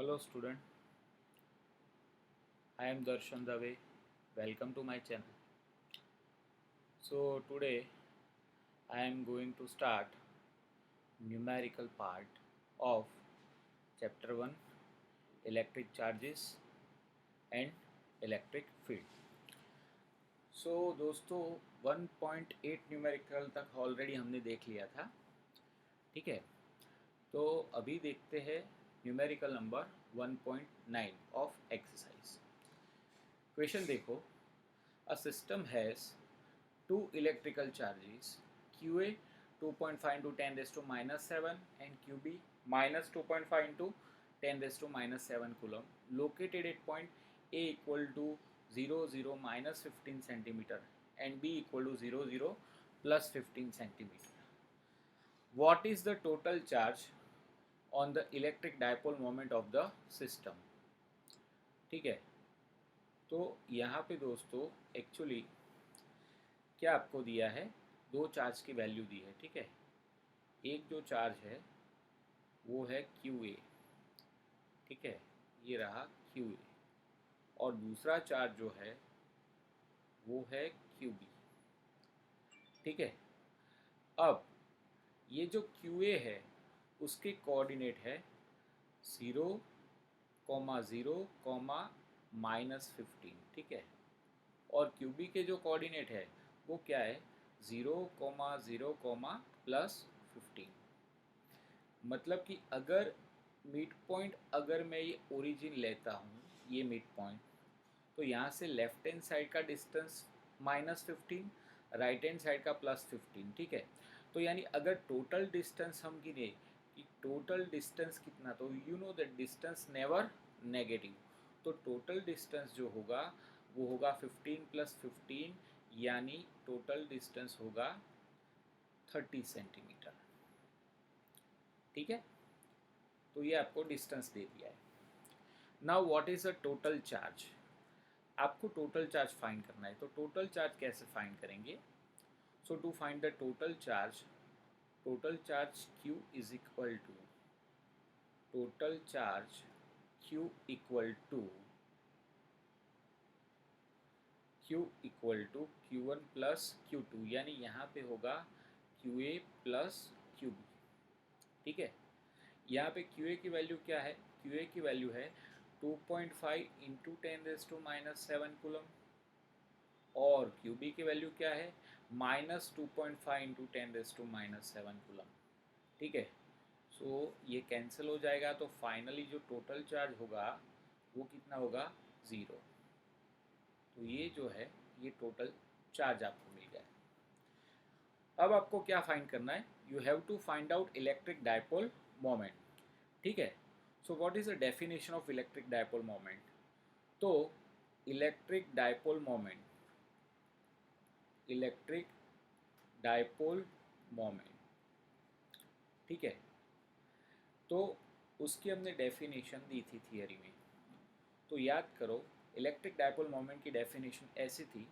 Hello student, I am Darshan Dave. Welcome to my channel. So today I am going to start numerical part of chapter 1 electric charges and electric field. So दोस्तों 1.8 numerical तक already हमने देख लिया था, ठीक है। तो अभी देखते हैं numerical number 1.9 of exercise. Question देखो, a system has two electrical charges QA 2.5 into 10 raised to minus 7 and QB minus 2.5 into 10 raised to minus 7 coulomb located at point A equal to 0 0 minus 15 centimeter and B equal to 0 0 plus 15 centimeter. What is the total charge on the electric dipole moment of the system? ठीक है, तो यहाँ पे दोस्तों actually क्या आपको दिया है, दो चार्ज की वैल्यू दी है, ठीक है। एक जो चार्ज है वो है QA, ठीक है, ये रहा QA, और दूसरा चार्ज जो है वो है QB, ठीक है। अब ये जो QA है उसके कोऑर्डिनेट है 0, 0, -15, ठीक है, और QB के जो कोऑर्डिनेट है वो क्या है 0, 0, +15। मतलब कि अगर मिड पॉइंट, अगर मैं ये ओरिजिन लेता हूँ, ये मिड पॉइंट, तो यहाँ से लेफ्ट हैंड साइड का डिस्टेंस -15, राइट हैंड साइड का +15, ठीक है। तो यानी अगर टोटल डिस्टेंस हम गिने कि टोटल डिस्टेंस कितना, तो you know that distance never negative, तो टोटल डिस्टेंस जो होगा वो होगा 15 + 15, यानी टोटल डिस्टेंस होगा 30 सेंटीमीटर, ठीक है। तो ये आपको डिस्टेंस दे दिया है। Now what is the total charge, आपको टोटल चार्ज फाइंड करना है। तो टोटल चार्ज कैसे फाइंड करेंगे? So to find the total charge Q is equal to total charge Q equal to Q1 plus Q2, यानी यहाँ पे होगा QA प्लस QB, ठीक है। यहाँ पे QA की वैल्यू क्या है? QA की वैल्यू है 2.5 इंटू 10⁻⁻7 कूलम, और QB की वैल्यू क्या है -2.5 इंटू 10⁻⁻7 कूलम, ठीक है। सो ये कैंसिल हो जाएगा, तो फाइनली जो टोटल चार्ज होगा वो कितना होगा 0। तो ये जो है ये टोटल चार्ज आपको मिल गया है। अब आपको क्या फाइंड करना है? You have to find out electric dipole moment, ठीक है। So what is the definition of electric dipole moment? तो इलेक्ट्रिक डायपोल मोमेंट, ठीक है, तो उसकी हमने डेफिनेशन दी थी थियरी में। तो याद करो, इलेक्ट्रिक डायपोल मोमेंट की डेफिनेशन ऐसी थी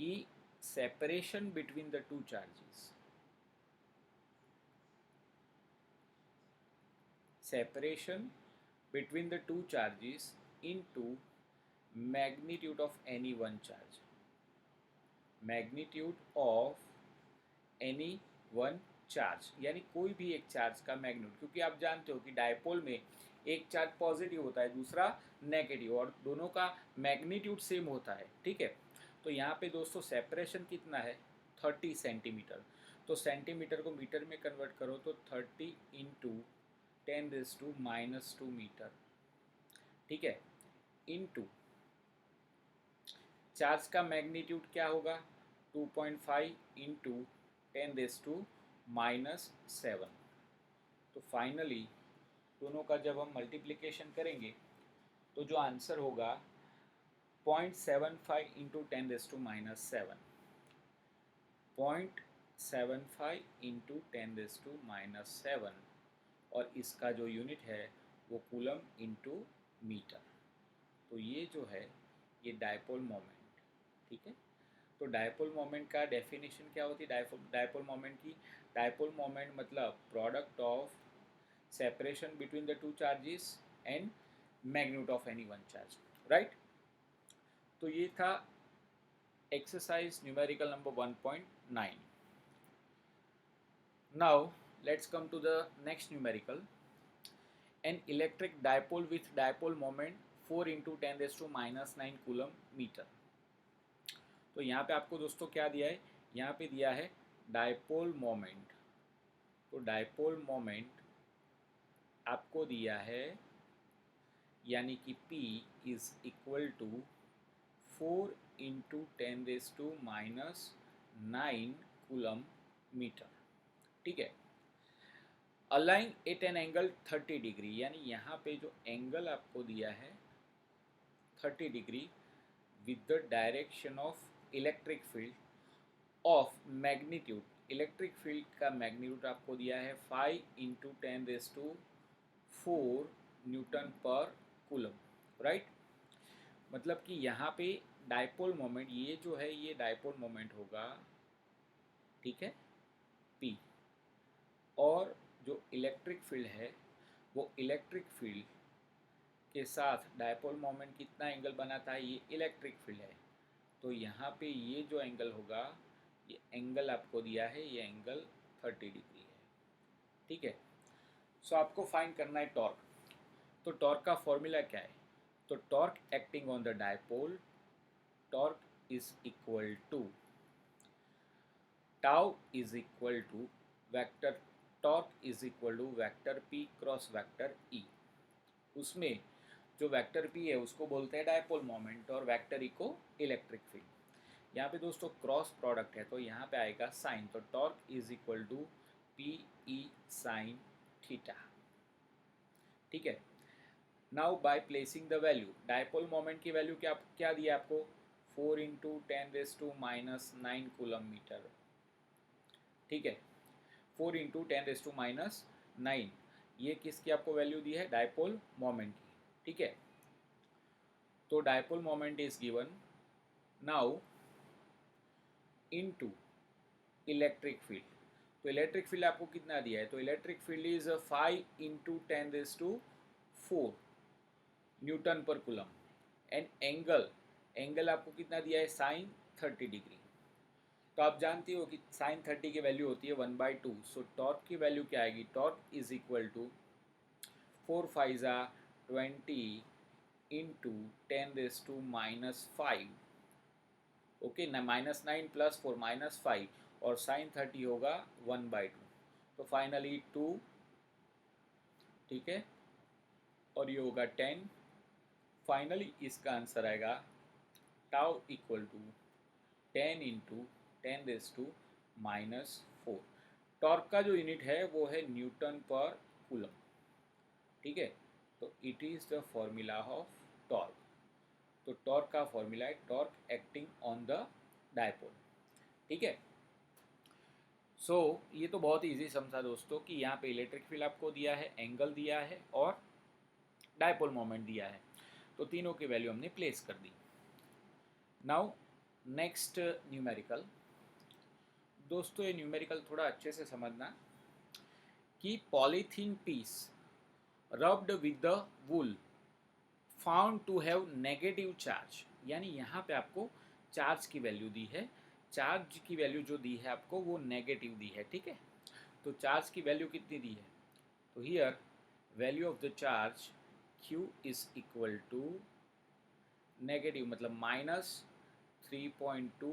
कि separation between the two charges, separation between the two charges into magnitude of any one charge, magnitude of any one charge, यानी कोई भी एक चार्ज का मैग्नीट्यूड, क्योंकि आप जानते हो कि डायपोल में एक चार्ज पॉजिटिव होता है, दूसरा नेगेटिव, और दोनों का मैग्नीट्यूड सेम होता है, ठीक है। तो यहाँ पे दोस्तों सेपरेशन कितना है 30 सेंटीमीटर, तो सेंटीमीटर को मीटर में कन्वर्ट करो तो 30 इंटू 10⁻⁻2 मीटर, ठीक है, इनटू चार्ज का मैग्नीट्यूड क्या होगा 2.5 इंटू 10⁻⁻7। तो फाइनली दोनों का जब हम मल्टीप्लिकेशन करेंगे तो जो आंसर होगा 0.75 इंटू 10⁻⁻7, 0.75 इंटू 10⁻⁻7, और इसका जो यूनिट है वो कूलम इंटू मीटर। तो ये जो है ये डायपोल मोमेंट, ठीक है। तो डायपोल मोमेंट का डेफिनेशन क्या होती है डायपोल मोमेंट की? डायपोल मोमेंट मतलब product of separation between the two charges and magnitude of any one charge, right? तो ये था exercise numerical number 1.9. Now let's come to the next numerical. An electric dipole with dipole moment 4 into 10 raised to minus 9 coulomb metre. तो यहाँ पे आपको दोस्तों क्या दिया है, यहाँ पे दिया है डायपोल मोमेंट. तो डायपोल मोमेंट आपको दिया है, यानी कि P is equal to 4 into 10 raise to minus 9 coulomb metre. ठीक है. Align at an angle 30 degree, यानी यहाँ पे जो एंगल आपको दिया है 30 degree with the direction of electric field of magnitude. Electric field का मैग्नीट्यूड आपको दिया है 5 into 10 raise to 4 newton per coulomb, right. मतलब कि यहाँ पे डायपोल मोमेंट, ये जो है ये डायपोल मोमेंट होगा, ठीक है, P. और जो इलेक्ट्रिक फील्ड है वो इलेक्ट्रिक फील्ड के साथ डायपोल मोमेंट कितना एंगल बनाता है, ये इलेक्ट्रिक फील्ड है. तो यहाँ पे ये जो एंगल होगा, ये एंगल आपको दिया है, ये एंगल 30 डिग्री है. ठीक है. सो आपको फाइंड करना है टॉर्क. तो टॉर्क का फॉर्मूला क्या है, तो torque acting on the dipole, torque is equal to tau is equal to vector torque is equal to vector P cross vector E. उसमें जो वेक्टर P है उसको बोलते हैं डायपोल मोमेंट और वेक्टर E को इलेक्ट्रिक फील्ड. यहाँ पे दोस्तों क्रॉस प्रोडक्ट है तो यहाँ पे आएगा साइन. तो torque is equal to PE sine theta. ठीक है. Now by placing the value, dipole moment की वैल्यू क्या दी है आपको, 4 into 10 raise to minus 9 coulomb metre. ठीक है. 4 इंटू 10 रेज टू माइनस 9, ये किसकी आपको वैल्यू दी है, डायपोल मोमेंट की. ठीक है. तो dipole moment is given now into electric field. तो इलेक्ट्रिक फील्ड आपको कितना दिया है, तो electric field is 5 into 10 raise to 4 newton per coulomb. And angle आपको कितना दिया है, साइन 30 डिग्री. तो आप जानती हो कि साइन 30 की वैल्यू होती है 1/2. सो टॉर्क की वैल्यू क्या आएगी, torque is equal to 4 5 20 into 10 raise to minus 5. Okay ना, माइनस 9 प्लस 4 माइनस 5 और साइन 30 होगा 1/2. तो फाइनली 2. ठीक है. और ये होगा 10. फाइनली इसका आंसर आएगा tau equal to 10 into 10 raise to minus 4. Torque का जो यूनिट है वो है न्यूटन पर कूलम. ठीक है. तो it is the formula of torque. तो टॉर्क का फॉर्मूला है torque acting on the dipole. ठीक है. सो ये तो बहुत इजी समझा दोस्तों कि यहाँ पे इलेक्ट्रिक फील्ड आपको दिया है, एंगल दिया है और डायपोल मोमेंट दिया है. तो तीनों की वैल्यू हमने प्लेस कर दी. Now next numerical. दोस्तों ये न्यूमेरिकल थोड़ा अच्छे से समझना कि polythene piece rubbed with the wool found to have negative charge. यानी यहाँ पे आपको चार्ज की वैल्यू दी है, चार्ज की वैल्यू जो दी है आपको वो नेगेटिव दी है. ठीक है. तो चार्ज की वैल्यू कितनी दी है, तो here value of the charge Q is equal to negative, मतलब minus 3.2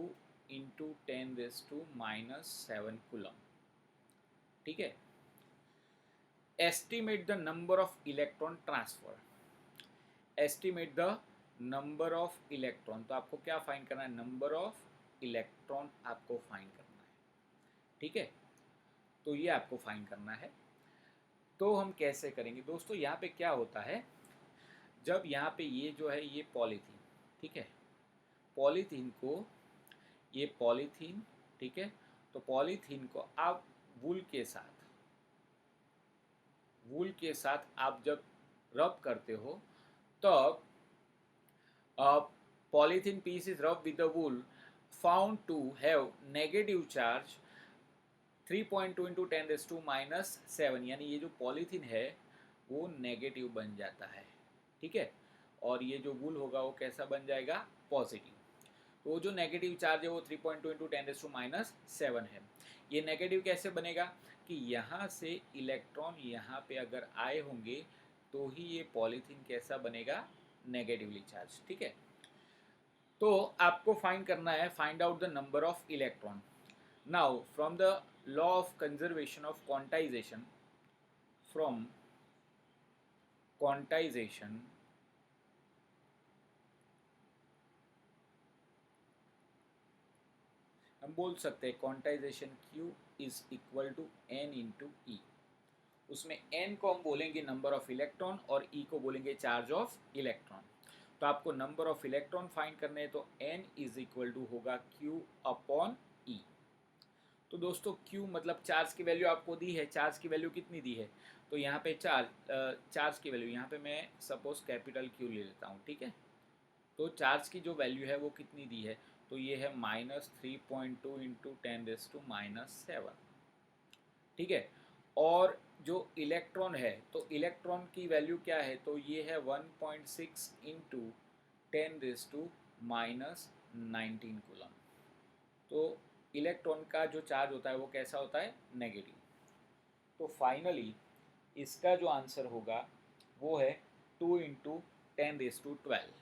into 10 raise to minus 7 coulomb. ठीक है. Estimate the number of electron transfer. Estimate the number of electron. तो आपको क्या फाइंड करना है, नंबर ऑफ इलेक्ट्रॉन आपको find करना है. ठीक है. तो ये आपको फाइंड करना है. तो हम कैसे करेंगे दोस्तों, यहाँ पे क्या होता है, जब यहाँ पे ये जो है ये पॉलीथीन, ठीक है, पॉलीथीन को, ये पॉलीथीन, ठीक है, तो पॉलीथीन को आप वूल के साथ आप जब रब करते हो तब polythene piece is rub with the wool found to have negative charge 3.2 into 10 raise to minus 7. यानी ये जो पॉलीथीन है वो नेगेटिव बन जाता है, ठीक है। और ये जो वुल होगा वो कैसा बन जाएगा, पॉजिटिव। तो वो जो नेगेटिव चार्ज है वो 3.2 इंटू 10⁻⁷ है। ये नेगेटिव कैसे बनेगा कि यहाँ से इलेक्ट्रॉन यहाँ पे अगर आए होंगे तो ही ये पॉलीथीन कैसा बनेगा, नेगेटिवली चार्ज, ठीक है। तो आपको फाइंड करना है, find out the number of electron. Now from the law of conservation of quantization, from quantization हम बोल सकते हैं quantization Q is equal to N into e. उसमें N को हम बोलेंगे नंबर ऑफ इलेक्ट्रॉन और E को बोलेंगे चार्ज ऑफ इलेक्ट्रॉन। तो आपको नंबर ऑफ इलेक्ट्रॉन फाइंड करने हैं, तो N इज इक्वल टू होगा Q अपॉन E। तो दोस्तों Q मतलब चार्ज की वैल्यू आपको दी है, चार्ज की वैल्यू कितनी दी है, तो यहाँ पे चार्ज की वैल्यू यहाँ पे मैं सपोज कैपिटल Q ले लेता हूँ, ठीक है। तो चार्ज की जो वैल्यू है वो कितनी दी है, तो ये है -3.2 इंटू 10⁻⁷, ठीक है। और जो इलेक्ट्रॉन है, तो इलेक्ट्रॉन की वैल्यू क्या है, तो ये है 1.6 इंटू 10⁻⁹ कूलम। तो इलेक्ट्रॉन का जो चार्ज होता है वो कैसा होता है, नेगेटिव। तो फाइनली इसका जो आंसर होगा वो है 2 इंटू 10⁻12।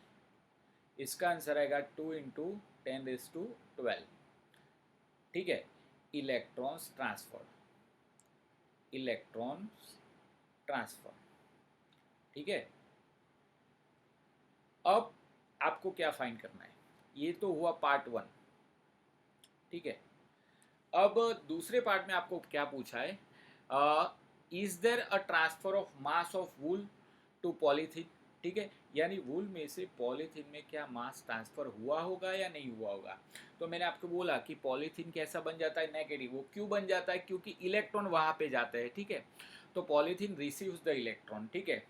इसका आंसर आएगा 2 इंटू 10⁻12, ठीक है। इलेक्ट्रॉन्स ट्रांसफर, इलेक्ट्रॉन्स ट्रांसफर, ठीक है। अब आपको क्या फाइंड करना है, ये तो हुआ पार्ट 1, ठीक है। अब दूसरे पार्ट में आपको क्या पूछा है, is there a transfer of mass of wool to polythene, ठीक है। यानी वूल में से पॉलीथीन में क्या मास ट्रांसफर हुआ होगा या नहीं हुआ होगा। तो मैंने आपको बोला कि पॉलीथीन कैसा बन जाता है, नेगेटिव। वो क्यों बन जाता है, क्योंकि इलेक्ट्रॉन वहां पे जाते हैं, ठीक है। तो पॉलीथीन रिसीव्स द इलेक्ट्रॉन, ठीक है।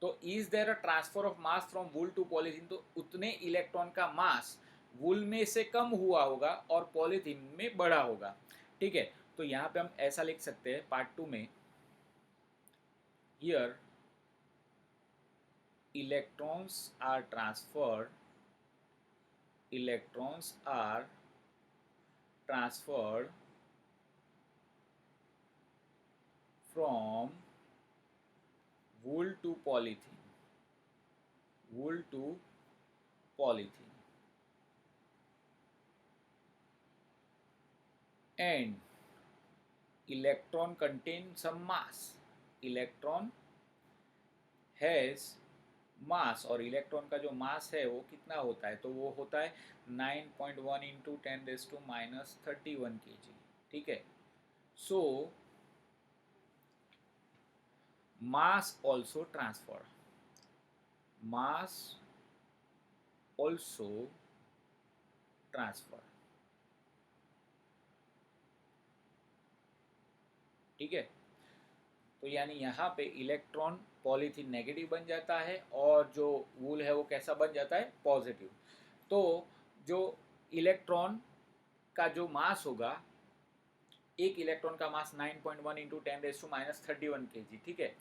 तो is there a transfer of mass from wool to polythene, तो उतने इलेक्ट्रॉन का मास वूल में से कम हुआ होगा और पॉलीथीन में बढ़ा होगा, ठीक है। तो यहाँ पे हम ऐसा लिख सकते हैं पार्ट 2 में, here electrons are transferred, electrons are transferred from wool to polythene, wool to polythene, and electron contain some mass, electron has मास, और इलेक्ट्रॉन का जो मास है वो कितना होता है, तो वो होता है 9.1 इंटू 10⁻31 kg, ठीक है। सो मास ऑल्सो ट्रांसफर, मास ऑल्सो ट्रांसफर, ठीक है। तो यानी यहाँ पे इलेक्ट्रॉन पॉलीथीन नेगेटिव बन जाता है और जो वूल है वो कैसा बन जाता है, पॉजिटिव। तो जो इलेक्ट्रॉन का जो मास होगा, एक इलेक्ट्रॉन का मास 9.1 इंटू 10⁻31 kg, ठीक है।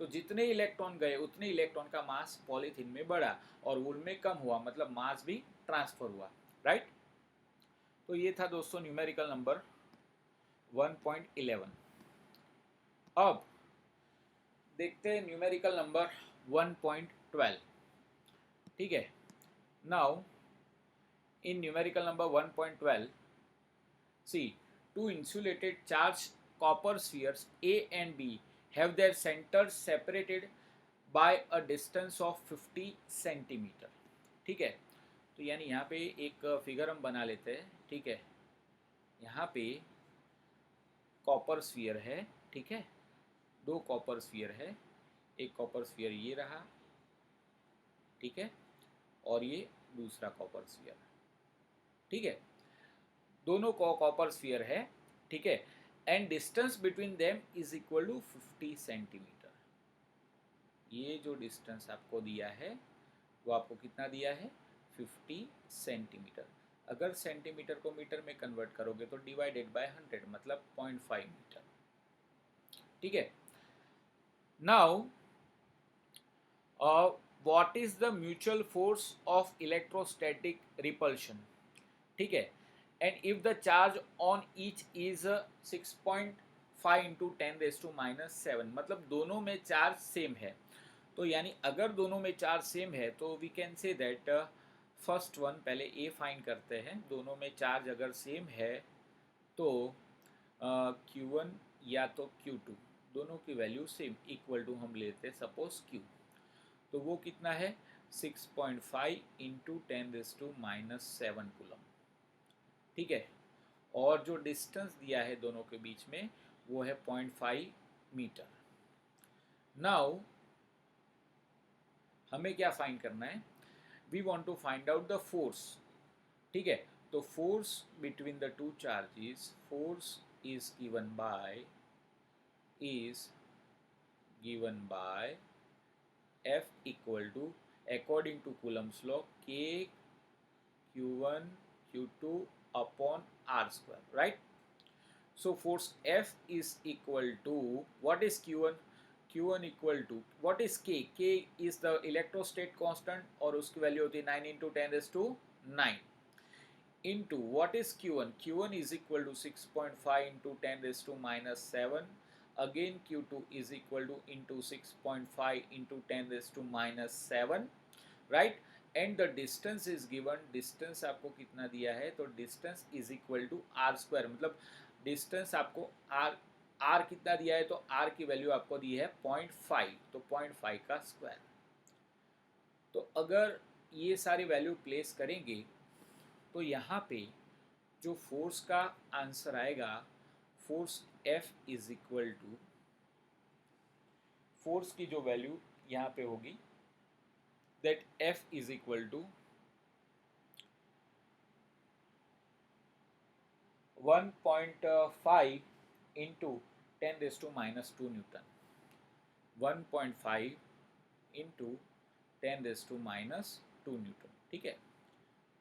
तो जितने इलेक्ट्रॉन गए उतने इलेक्ट्रॉन का मास पॉलीथीन में बढ़ा और वूल में कम हुआ, मतलब मास भी ट्रांसफर हुआ, राइट। तो ये था दोस्तों न्यूमेरिकल नंबर 1.11। अब देखते हैं न्यूमेरिकल नंबर 1.12, ठीक है। Now in numerical number 1.12, see two insulated charged copper spheres A and B have their centers separated by a distance of 50 centimetre, ठीक है। तो यानी यहाँ पे एक फिगर हम बना लेते हैं, ठीक है। यहाँ पे कॉपर स्फीयर है, ठीक है, दो कॉपर स्फीयर है, एक कॉपर स्फीयर ये रहा, ठीक है, और ये दूसरा कॉपर स्फीयर, ठीक है। दोनों को कॉपर स्फीयर है, ठीक है, and distance between them is equal to 50 centimetre. ये जो डिस्टेंस आपको दिया है वो आपको कितना दिया है, 50 सेंटीमीटर। अगर सेंटीमीटर को मीटर में कन्वर्ट करोगे तो डिवाइडेड बाय 100, मतलब 0.5 मीटर, ठीक है। Now, what is the mutual force of electrostatic repulsion? ठीक है, and if the charge on each is 6.5 into 10⁻⁻⁷, मतलब दोनों में चार्ज सेम है, तो यानी अगर दोनों में चार्ज सेम है तो we can say that first one, पहले ए फाइंड करते हैं, दोनों में चार्ज अगर सेम है तो Q1 या तो Q2, दोनों की वैल्यू सेम इक्वल टू हम लेते हैं सपोज Q, तो वो कितना है 6.5 इंटू 10⁻⁷ कूलम, ठीक है। और जो डिस्टेंस दिया है दोनों के बीच में वो है 0.5 मीटर। नाउ हमें क्या फाइंड करना है, we want to find out the force, ठीक है। तो force between the two charges, force is given by F equal to, according to Coulomb's law, K Q1 Q2 upon R square, right? So force F is equal to, what is Q1? Q1 equal to, what is K? K is the electrostate constant और उसकी value होती है 9 into 10⁻⁹ into what is Q1? Q1 is equal to 6.5 into 10⁻⁷, again Q2 is equal to into 6.5 into 10⁻⁷, right? And the distance is given, distance आपको कितना दिया है, तो distance is equal to r square, मतलब distance आपको r कितना दिया है, तो आर की वैल्यू आपको दी है 0.5, तो 0.5 का स्क्वायर। तो अगर ये सारी वैल्यू प्लेस करेंगे तो यहाँ पे जो फोर्स का आंसर आएगा, force F is equal to, force की जो वैल्यू यहाँ पे होगी that F is equal to 1.5 into 10⁻⁻² newton, 1.5 into 10⁻⁻² newton, ठीक है।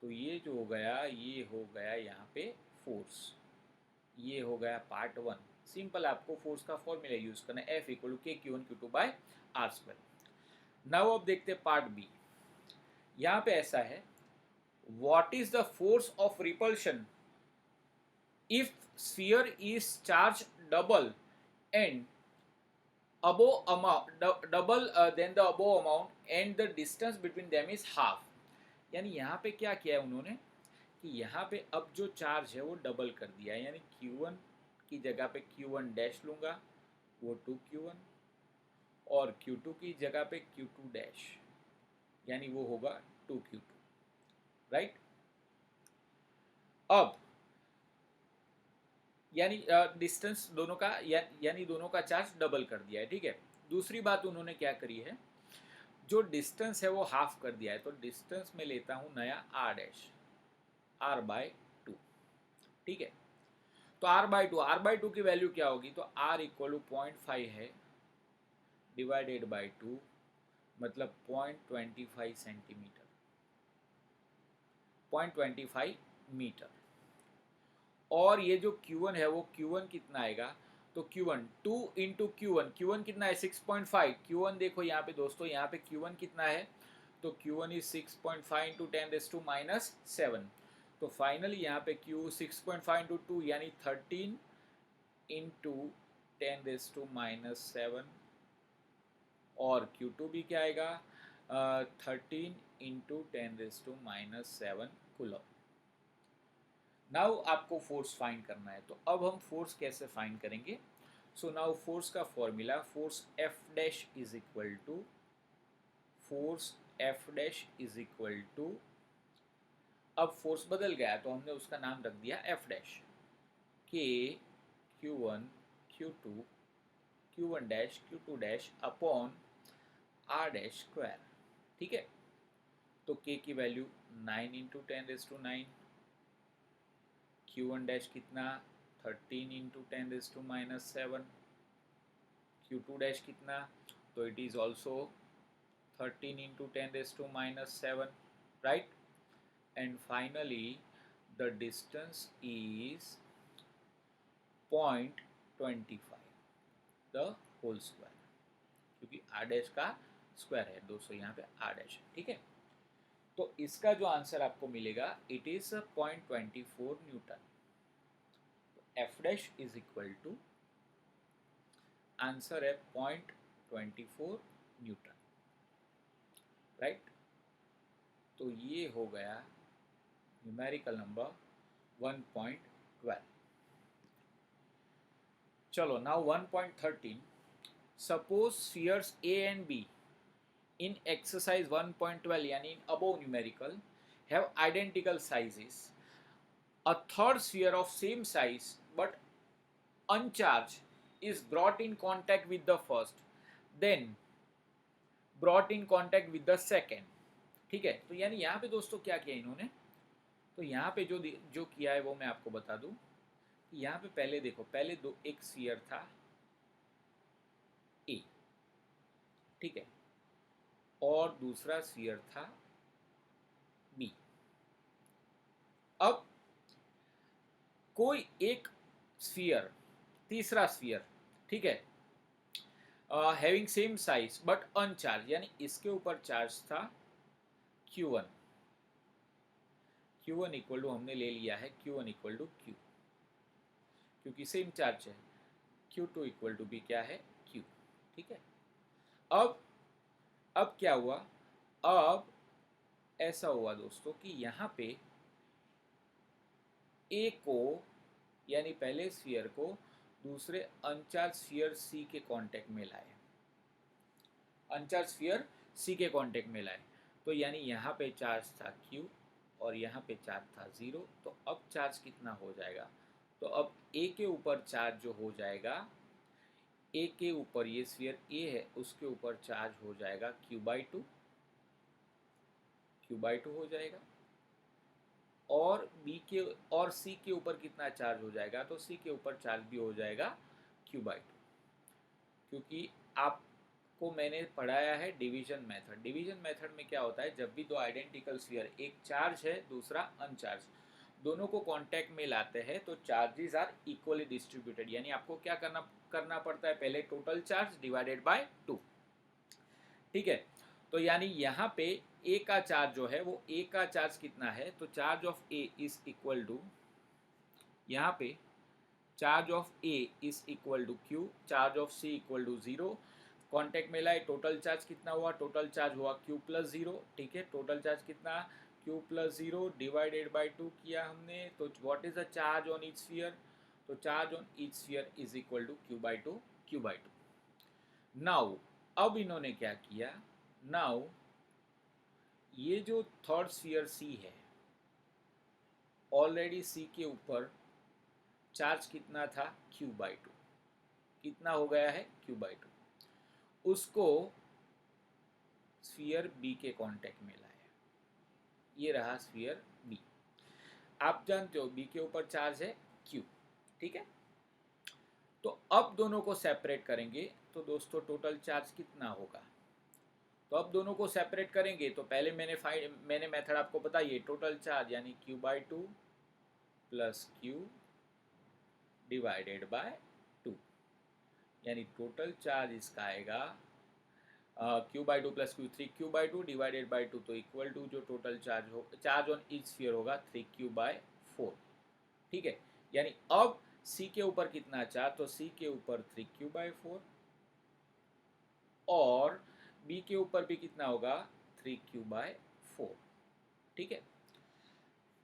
तो ये जो हो गया, ये हो गया यहाँ पे फोर्स, ये हो गया पार्ट वन। सिंपल आपको फोर्स का फॉर्मूला यूज करना है, F इक्वल टू के Q1 Q2 bye are square. Now अब देखते हैं पार्ट बी। यहाँ पे ऐसा है, what is the force of repulsion if sphere is charged double and above amount double than the above amount and the distance between them is half। यानी यहाँ पे क्या किया है उन्होंने कि यहाँ पे अब जो चार्ज है वो डबल कर दिया है, यानी Q1 की जगह पे Q1 डैश लूँगा, वो 2Q1, और Q2 की जगह पे Q2 डैश, यानी वो होगा 2Q2, राइट। अब यानी डिस्टेंस दोनों का यानी दोनों का चार्ज डबल कर दिया है, ठीक है। दूसरी बात उन्होंने क्या करी है, जो डिस्टेंस है वो हाफ कर दिया है, तो डिस्टेंस में लेता हूँ नया आर डैश, r/2, ठीक है। तो r/2 की वैल्यू क्या होगी, तो r इक्वल टू 0.5 है डिवाइडेड बाई 2, मतलब 0.25 सेंटीमीटर, 0.25 मीटर। और ये जो Q1 है वो Q1 कितना आएगा, तो Q1 2 इंटू Q1 कितना है 6.5, Q1 देखो यहाँ पे दोस्तों, यहाँ पे Q1 कितना है, तो Q1 इज 6.5 इंटू 10⁻⁻⁷, तो फाइनली यहाँ पे Q 6.5 इंटू 2 यानी 13 इंटू 10⁻⁷, और Q2 भी क्या आएगा 13 इंटू 10⁻⁷ कूलम। नाउ आपको फोर्स फाइंड करना है, तो अब हम फोर्स कैसे फाइंड करेंगे। सो नाउ फोर्स का formula, force F dash is equal to, force F dash is equal to, अब फोर्स बदल गया तो हमने उसका नाम रख दिया F dash, K Q1 Q2 Q1 dash Q2 dash upon R dash square, ठीक है। तो K की वैल्यू 9 इंटू 10⁻⁹, Q1 डैश कितना 13 इंटू 10⁻⁷, Q2 डैश कितना, तो it is also 13 into 10⁻⁷, right. And finally the distance is 0.25 the whole square, क्योंकि r dash का square है 200, यहाँ पे आर डैश है, ठीक है। तो इसका जो आंसर आपको मिलेगा it is 0.24 newton. F dash is equal to, answer है 0.24 न्यूटन, राइट। तो ये हो गया न्यूमेरिकल नंबर 1.12। चलो now 1.13, suppose spheres A and B in exercise 1.12 यानी in above numerical have identical sizes. A third sphere of same size but uncharged is brought in contact with the first, then brought in contact with the second. ठीक है, तो यानी यहाँ पे दोस्तों क्या किया इन्होंने, तो यहाँ पे जो किया है वो मैं आपको बता दूं। यहाँ पे पहले देखो, पहले एक स्फीयर था ए, ठीक है, और दूसरा स्फीयर था बी। अब कोई एक स्फीयर, तीसरा स्फीयर, ठीक है, हैविंग सेम साइज बट अनचार्ज, यानी इसके ऊपर चार्ज था Q1। Q1 इक्वल टू हमने ले लिया है Q1 इक्वल टू Q, क्योंकि सेम चार्ज है। Q2 इक्वल टू भी क्या है Q, ठीक है। अब क्या हुआ, अब ऐसा हुआ दोस्तों कि यहाँ पे ए को, यानी पहले स्फीयर को दूसरे अनचार्ज स्फीयर सी के कांटेक्ट में लाए, अनचार्ज स्फीयर सी के कांटेक्ट में लाए। तो यानी यहाँ पे चार्ज था Q और यहाँ पे चार्ज था 0। तो अब चार्ज कितना हो जाएगा, तो अब ए के ऊपर चार्ज जो हो जाएगा, ए के ऊपर ये स्फीयर ए है उसके ऊपर चार्ज हो जाएगा Q/2, Q/2 हो जाएगा। और बी के और सी के ऊपर कितना चार्ज हो जाएगा, तो सी के ऊपर चार्ज भी हो जाएगा Q/2, क्योंकि आपको मैंने पढ़ाया है डिवीजन मेथड। डिवीजन मेथड में क्या होता है, जब भी दो आइडेंटिकल स्फीयर, एक चार्ज है दूसरा अनचार्ज, दोनों को कांटेक्ट में लाते हैं तो चार्जेस आर इक्वली डिस्ट्रीब्यूटेड। यानी आपको क्या करना पड़ता है, पहले टोटल चार्ज डिवाइडेड बाय 2, ठीक है। तो यानी यहाँ पे ए का चार्ज जो है, वो ए का चार्ज कितना है, तो charge of A is equal to, यहाँ पे charge of A is equal to Q, charge of C equal to 0। Contact में लाए, टोटल चार्ज कितना हुआ, टोटल चार्ज हुआ Q+0, ठीक है। टोटल चार्ज कितना, Q+0 डिवाइडेड बाय 2 किया हमने, तो what is the charge on each sphere, तो charge on each sphere is equal to Q/2। Now अब इन्होंने क्या किया, नाउ ये जो थर्ड स्फीयर सी है, ऑलरेडी सी के ऊपर चार्ज कितना था Q/2, कितना हो गया है Q/2, उसको स्फीयर बी के कांटेक्ट में लाया, ये रहा स्फीयर बी। आप जानते हो बी के ऊपर चार्ज है Q, ठीक है। तो अब दोनों को सेपरेट करेंगे तो दोस्तों टोटल चार्ज कितना होगा, तो अब दोनों को सेपरेट करेंगे तो पहले मैंने मेथड आपको बताइए, टोटल चार्ज यानी Q/2 plus Q divided by 2, यानी टोटल चार्ज इसका आएगा Q/2 plus Q, 3Q/2 divided by 2, तो इक्वल टू जो टोटल चार्ज हो, चार्ज ऑन ईच स्फीयर होगा 3Q/4, ठीक है। यानी अब C के ऊपर कितना चार्ज, तो C के ऊपर 3Q/4 और B के ऊपर भी कितना होगा 3Q/4, ठीक है।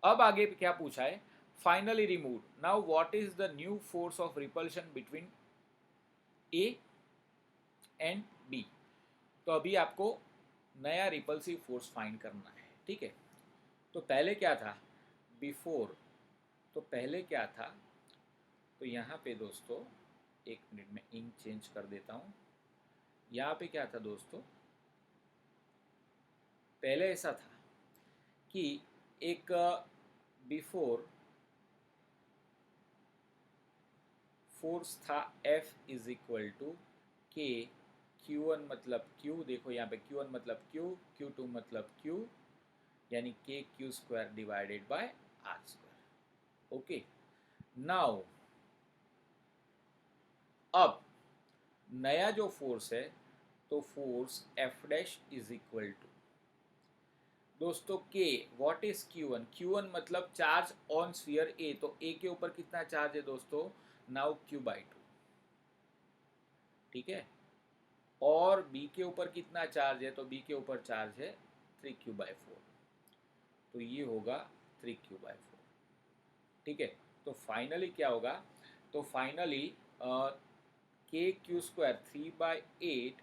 अब आगे क्या पूछा है, finally remove, now what is the new force of repulsion between A and B। तो अभी आपको नया रिपल्सिव फोर्स फाइंड करना है, ठीक है। तो पहले क्या था, बिफोर, तो पहले क्या था, तो यहाँ पे दोस्तों एक मिनट में इंक चेंज कर देता हूँ। यहाँ पे क्या था दोस्तों, पहले ऐसा था कि एक बिफोर फोर्स था F is equal to K, Q1 मतलब Q, देखो यहाँ पे Q1 मतलब Q, Q2 मतलब Q, यानी KQ² divided by R²। Okay, now अब नया जो फोर्स है तो force F dash is equal to दोस्तों के, व्हाट इज Q1? Q1 मतलब चार्ज ऑन स्फीयर ए, तो ए के ऊपर कितना चार्ज है दोस्तों? नाउ Q/2, ठीक है। और बी के ऊपर कितना चार्ज है? तो बी के ऊपर चार्ज है 3Q/4, तो ये होगा 3Q/4, ठीक है। तो फाइनली क्या होगा? तो फाइनली KQ² 3/8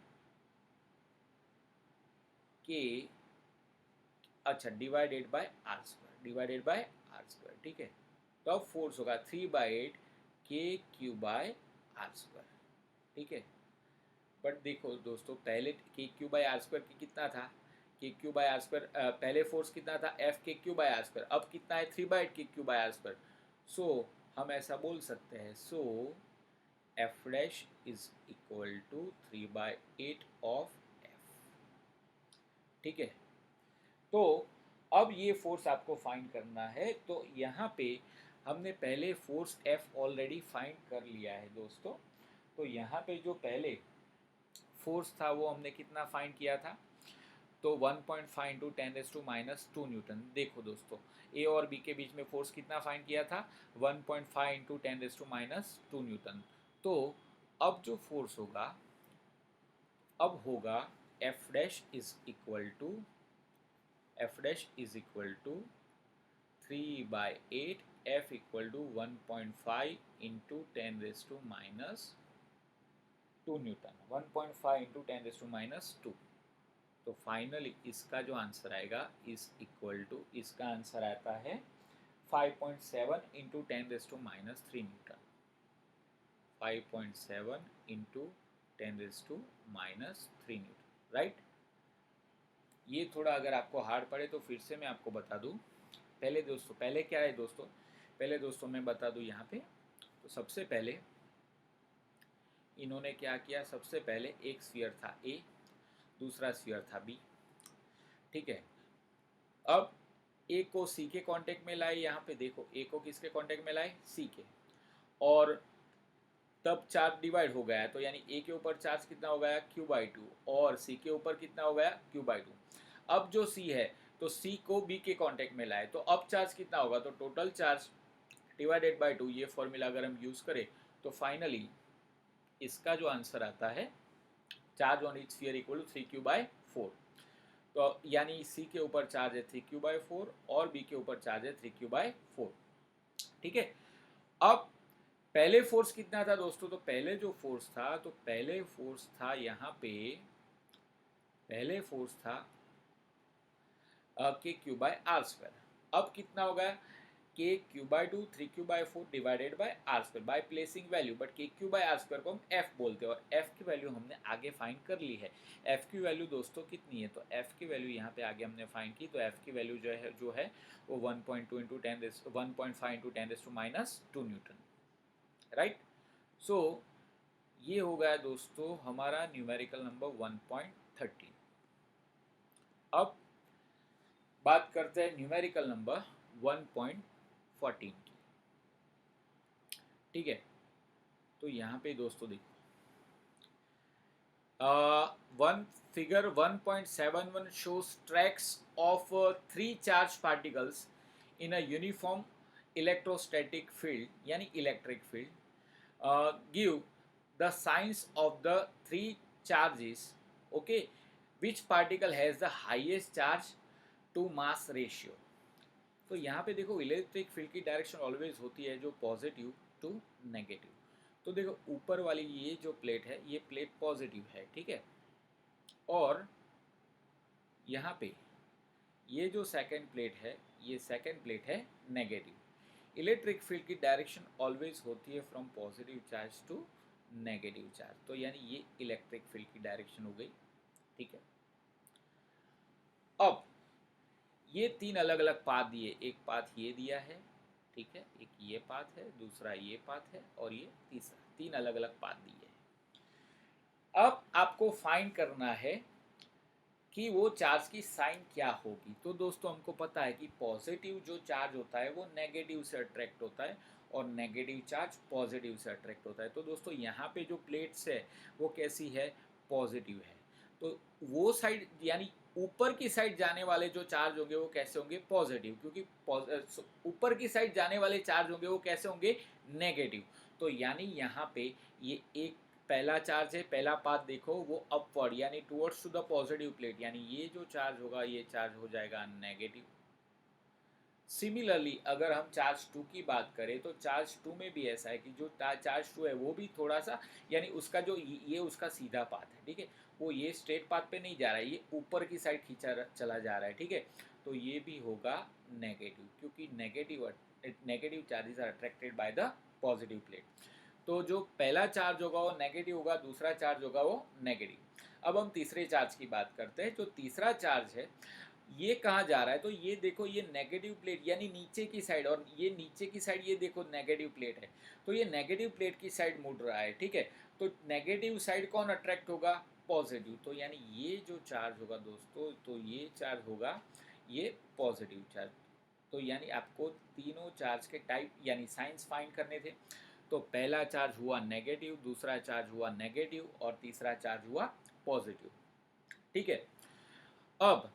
के, अच्छा, डिवाइडेड बाय आर स्क्वायर, ठीक है। तो अब फोर्स होगा 3/8 KQ/r², ठीक है। बट देखो दोस्तों, पहले KQ/r² की कितना था? KQ/r², पहले फोर्स कितना था? FKQ/r², अब कितना है? 3/8 KQ/r²। सो हम ऐसा बोल सकते हैं, so F dash is equal to 3/8 of F, ठीक है। तो अब ये फोर्स आपको फाइंड करना है, तो यहाँ पे हमने पहले फोर्स F ऑलरेडी फाइंड कर लिया है दोस्तों। तो यहाँ पे जो पहले फोर्स था वो हमने कितना फाइंड किया था? तो 1.5 इंटू 10⁻² न्यूटन। देखो दोस्तों, ए और बी के बीच में फोर्स कितना फाइंड किया था? 1.5 इंटू 10⁻² न्यूटन। तो अब जो फोर्स होगा, अब होगा F dash is equal to, F dash is equal to 3/8, F equal to 1.5 into 10⁻² newton, 1.5 into 10⁻²। तो फाइनली इसका जो आंसर आएगा इज इक्वल टू, इसका आंसर आता है 5.7 into 10⁻³ newton, 5.7 into 10⁻³ newton, right. ये थोड़ा अगर आपको हार्ड पड़े तो फिर से मैं आपको बता दूं। पहले दोस्तों, पहले क्या है दोस्तों? पहले दोस्तों मैं बता दूं यहाँ पे। तो सबसे पहले इन्होंने क्या किया? सबसे पहले एक स्फीयर था ए, दूसरा स्फीयर था बी, ठीक है। अब ए को सी के कांटेक्ट में लाए, यहाँ पे देखो ए को किसके कांटेक्ट में लाए? सी के, और तब चार्ज डिवाइड हो गया है, तो यानी ए के ऊपर चार्ज कितना हो गया? Q/2, और सी के ऊपर कितना हो गया? Q/2। अब जो सी है, तो सी को बी के कांटेक्ट में लाए, तो अब चार्ज कितना होगा? तो टोटल चार्ज डिवाइडेड बाय 2, ये फॉर्मूला अगर हम यूज करें तो फाइनली इसका जो आंसर आता है, charge on each sphere equal to 3Q/4। तो यानी सी के ऊपर चार्ज है 3Q/4 और बी के ऊपर चार्ज है 3Q/4, ठीक है। अब पहले फोर्स कितना था दोस्तों? तो पहले जो फोर्स था, तो पहले फोर्स था यहाँ पे, पहले फोर्स था KQ/r²। अब कितना होगा? KQ/2 3Q/4 divided by r², by placing value, but KQ/r² को हम F बोलते हैं, और F की वैल्यू हमने आगे फाइंड कर ली है। F की वैल्यू दोस्तों कितनी है? तो F की वैल्यू यहाँ पे आगे हमने फाइंड की, तो F की वैल्यू जो है वो 1.5 इंटू 10⁻² न्यूटन, राइट। सो ये हो गया दोस्तों हमारा न्यूमेरिकल नंबर 1.13। अब बात करते हैं न्यूमेरिकल नंबर 1.14 की, ठीक है। तो यहाँ पे दोस्तों देखो, one figure 1.71 shows tracks of 3 charged particles in a uniform electrostatic field, यानी electric field, give the signs of the 3 charges, okay, which particle has the highest charge to mass ratio। तो यहाँ पे देखो, इलेक्ट्रिक फील्ड की direction always होती है जो positive to negative. तो देखो ऊपर वाली ये जो प्लेट है, ये प्लेट पॉजिटिव है, ठीक है, और यहाँ पे ये जो सेकंड प्लेट है, ये सेकंड प्लेट है नेगेटिव। इलेक्ट्रिक फील्ड की डायरेक्शन ऑलवेज होती है from positive charge to negative charge, तो यानी ये इलेक्ट्रिक फील्ड की डायरेक्शन हो गई, ठीक है। अब ये 3 अलग अलग पाथ दिए, एक पाथ ये दिया है, ठीक है, एक ये पाथ है, दूसरा ये पाथ है, और ये तीसरा, 3 अलग अलग पाथ दिए हैं। अब आपको फाइंड करना है कि वो चार्ज की साइन क्या होगी। तो दोस्तों हमको पता है कि पॉजिटिव जो चार्ज होता है वो नेगेटिव से अट्रैक्ट होता है, और नेगेटिव चार्ज पॉजिटिव से अट्रैक्ट होता है। तो दोस्तों यहाँ पे जो प्लेट्स है वो कैसी है? पॉजिटिव है। तो वो साइड यानी ऊपर की साइड जाने वाले जो चार्ज होंगे वो कैसे होंगे, पॉजिटिव, क्योंकि ऊपर की साइड जाने वाले चार्ज होंगे वो कैसे होंगे, नेगेटिव। तो यानी यहाँ पे ये एक पहला चार्ज है, पहला पाथ देखो वो अपवर्ड यानी towards to the positive plate, यानी ये जो चार्ज होगा ये चार्ज हो जाएगा नेगेटिव। सिमिलरली अगर हम चार्ज टू की बात करें तो चार्ज टू में भी ऐसा है कि जो चार्ज टू है वो भी थोड़ा सा यानी उसका जो ये उसका सीधा पाथ है, ठीक है, वो ये स्ट्रेट पाथ पे नहीं जा रहा है, ये ऊपर की साइड खींचा चला जा रहा है, ठीक है। तो ये भी होगा नेगेटिव, क्योंकि negative charges are attracted by the positive plate. तो जो पहला चार्ज होगा वो नेगेटिव होगा, दूसरा चार्ज होगा वो नेगेटिव। अब हम तीसरे चार्ज की बात करते हैं। जो तीसरा चार्ज है ये कहाँ जा रहा है, तो ये देखो ये नेगेटिव प्लेट यानी नीचे की साइड, और ये नीचे की साइड ये देखो नेगेटिव प्लेट है, तो ये नेगेटिव प्लेट की साइड मुड़ रहा है, ठीक है। तो नेगेटिव साइड कौन अट्रैक्ट होगा, पॉजिटिव। तो यानी ये जो चार्ज होगा दोस्तों, तो ये चार्ज होगा ये पॉजिटिव चार्ज। तो यानी आपको तीनों चार्ज के टाइप यानी साइंस फाइंड करने थे। तो पहला चार्ज हुआ नेगेटिव, दूसरा चार्ज हुआ नेगेटिव, और तीसरा चार्ज हुआ पॉजिटिव, ठीक है। अब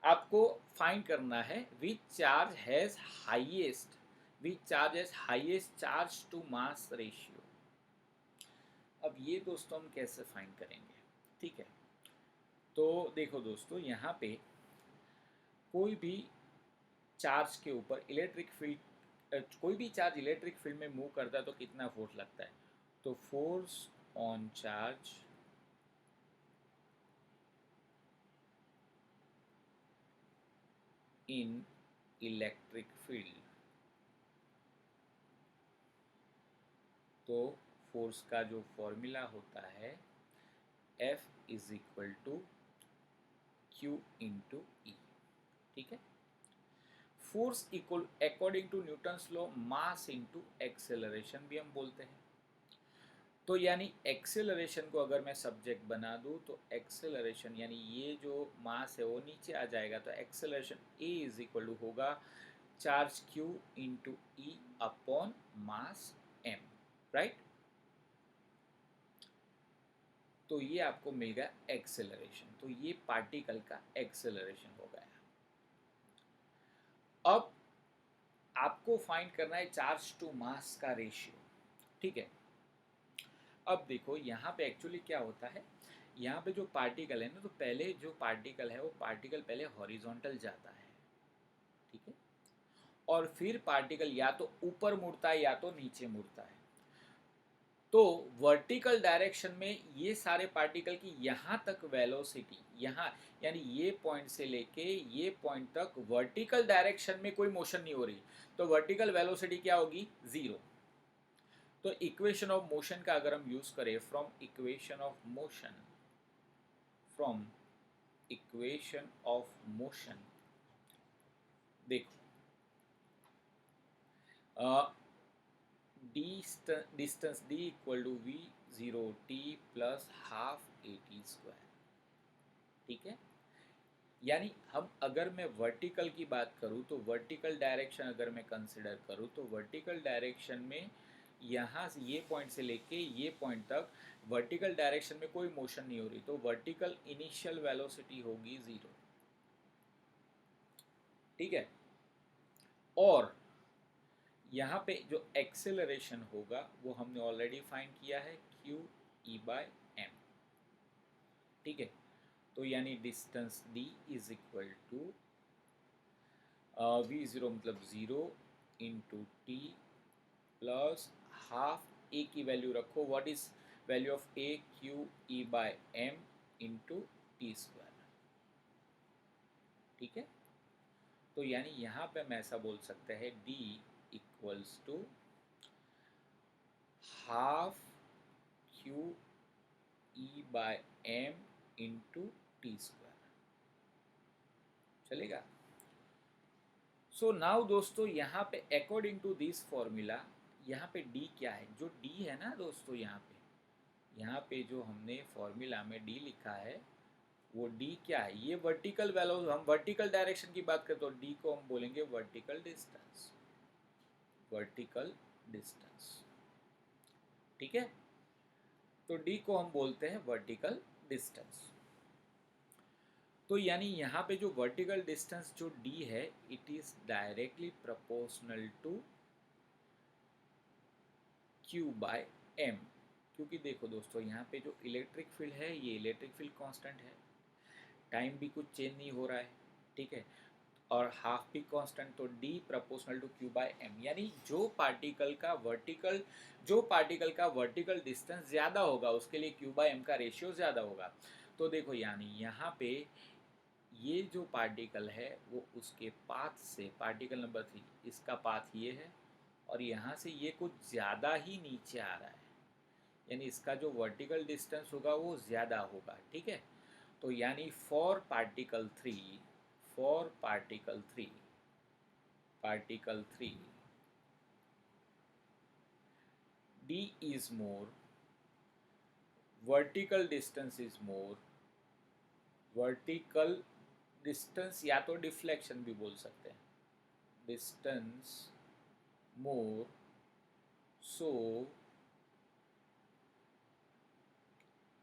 आपको फाइंड करना है which charge has highest charge to mass ratio. अब ये दोस्तों हम कैसे फाइंड करेंगे, ठीक है। तो देखो दोस्तों, यहाँ पे कोई भी चार्ज के ऊपर इलेक्ट्रिक फील्ड, कोई भी चार्ज इलेक्ट्रिक फील्ड में मूव करता है तो कितना फोर्स लगता है, तो force on charge in electric field, तो फोर्स का जो फॉर्मूला होता है F is equal to Q into e, ठीक है। Force equal according to Newton's law mass into acceleration भी हम बोलते हैं। तो यानी एक्सेलरेशन को अगर मैं सब्जेक्ट बना दूं तो एक्सेलरेशन यानी ये जो मास है वो नीचे आ जाएगा, तो acceleration a is equal to होगा charge Q into e upon mass M, right. तो ये आपको मिल गया एक्सेलरेशन, तो ये पार्टिकल का एक्सेलरेशन हो गया। अब आपको फाइंड करना है चार्ज टू मास का रेशियो, ठीक है। अब देखो यहाँ पे एक्चुअली क्या होता है, यहाँ पे जो पार्टिकल है ना, तो पहले जो पार्टिकल है वो पार्टिकल पहले हॉरिजॉन्टल जाता है, ठीक है, और फिर पार्टिकल या तो ऊपर मुड़ता है या तो नीचे मुड़ता है। तो वर्टिकल डायरेक्शन में ये सारे पार्टिकल की यहाँ तक वेलोसिटी, यहाँ यानी ये पॉइंट से लेके ये पॉइंट तक वर्टिकल डायरेक्शन में कोई मोशन नहीं हो रही, तो वर्टिकल वेलोसिटी क्या होगी, जीरो। तो इक्वेशन ऑफ मोशन का अगर हम यूज करें, फ्रॉम इक्वेशन ऑफ मोशन देखो, distance d equal to v zero t plus half a t square, ठीक है। यानी हम अगर मैं वर्टिकल की बात करूँ तो वर्टिकल डायरेक्शन अगर मैं कंसिडर करूँ तो वर्टिकल डायरेक्शन में यहाँ से ये पॉइंट से लेके ये पॉइंट तक वर्टिकल डायरेक्शन में कोई मोशन नहीं हो रही, तो वर्टिकल इनिशियल वेलोसिटी होगी ज़ीरो, ठीक है। और यहाँ पे जो एक्सेलरेशन होगा वो हमने ऑलरेडी फाइंड किया है क्यू ई बाय एम, ठीक है। तो यानी distance d is equal to v zero मतलब zero into t plus half a की वैल्यू रखो, what is value of a, q e by m into t square, ठीक है। तो यानी यहाँ पे हम ऐसा बोल सकते हैं d equals to half q e by m into t square, चलेगा। सो नाउ दोस्तों यहाँ पे अकॉर्डिंग टू दिस फॉर्मूला यहाँ पे डी क्या है, जो डी है ना दोस्तों, यहाँ पे जो हमने फॉर्मूला में डी लिखा है वो डी क्या है, ये वर्टिकल वैल्यू, हम वर्टिकल डायरेक्शन की बात करें तो डी को हम बोलेंगे वर्टिकल डिस्टेंस, वर्टिकल डिस्टेंस, ठीक है। तो डी को हम बोलते हैं वर्टिकल डिस्टेंस। तो यानी यहाँ पे जो वर्टिकल डिस्टेंस जो d है, it is directly proportional to q by m। क्योंकि देखो दोस्तों, यहाँ पे जो इलेक्ट्रिक फील्ड है, ये इलेक्ट्रिक फील्ड कांस्टेंट है, टाइम भी कुछ चेंज नहीं हो रहा है, ठीक है, और हाफ भी कांस्टेंट, तो d proportional to q by m। यानी जो पार्टिकल का वर्टिकल डिस्टेंस ज़्यादा होगा उसके लिए q बाय m का रेशियो ज़्यादा होगा। तो देखो यानी यहाँ पे ये जो पार्टिकल है वो उसके पाथ से, पार्टिकल नंबर 3, इसका पाथ ये है और यहाँ से ये कुछ ज़्यादा ही नीचे आ रहा है, यानी इसका जो वर्टिकल डिस्टेंस होगा वो ज़्यादा होगा, ठीक है। तो यानी for particle three d is more, vertical distance is more, vertical distance या तो डिफ्लेक्शन भी बोल सकते हैं, डिस्टेंस मोर, सो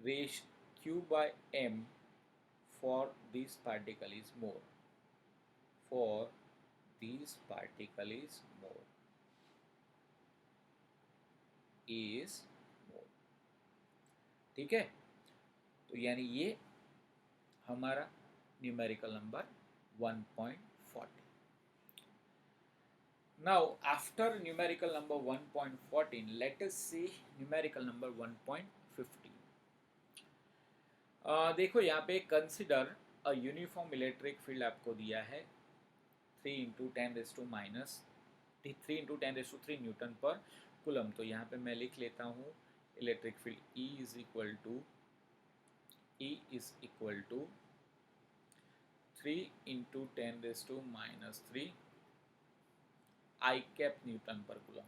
रेश q by m for this particle is more, for this particle is more, is more, ठीक है। तो यानी ये हमारा numerical number 1.14। Now after numerical number 1.14, let us see numerical number 1.15। देखो यहाँ पे consider a uniform electric field आपको दिया है 3 × 10⁻³ न्यूटन पर कूलम। तो यहाँ पे मैं लिख लेता हूँ electric field E is equal to 3 × 10⁻³ i cap newton per coulomb.